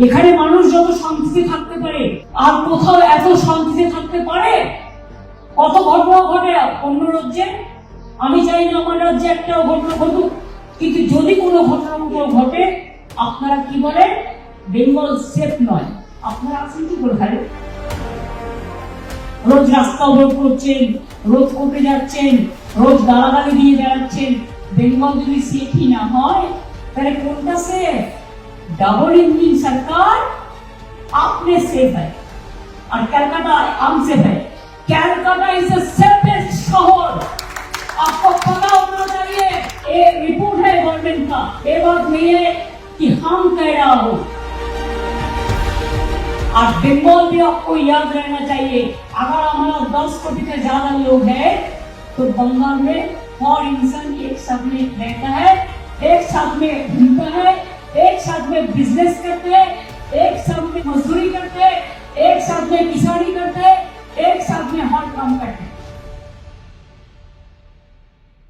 এখানে মানুষ যত শান্তিতে থাকতে পারে আর কোথাও এত শান্তিতে থাকতে পারে? কত ঘটনা ঘটে অন্য রাজ্যে। আমি চাই না আমার রাজ্যে একটা ঘটনা ঘটুক, কিন্তু যদি কোনো ঘটনা ঘটে আপনারা কি বলেন বেঙ্গল সেফ নয়। আপনারা আছেন কি করে? রোজ রাস্তা অবরোধ করছেন, রোজ কোর্টে যাচ্ছেন, রোজ গালাগালি দিয়ে বেড়াচ্ছেন। বেঙ্গল যদি সেফই না হয় তাহলে কোনটা সেফ? डबल इंजन सरकार आपने सेफ है और कलकत्ता अनसेफ है। कलकत्ता इज द सेफेस्ट शहर, आपको पता होना चाहिए। ये रिपोर्ट है गवर्नमेंट का, ये बात नहीं है कि हम कह रहा हो। और बंगाल भी आपको याद रहना चाहिए, अगर हमारा 10 कोटी से ज्यादा लोग हैं तो बंगाल में हर इंसान एक साथ में रहता है, एक साथ में घूमता है, एक साथ में बिजनेस करते हैं, एक साथ में मजदूरी करते हैं,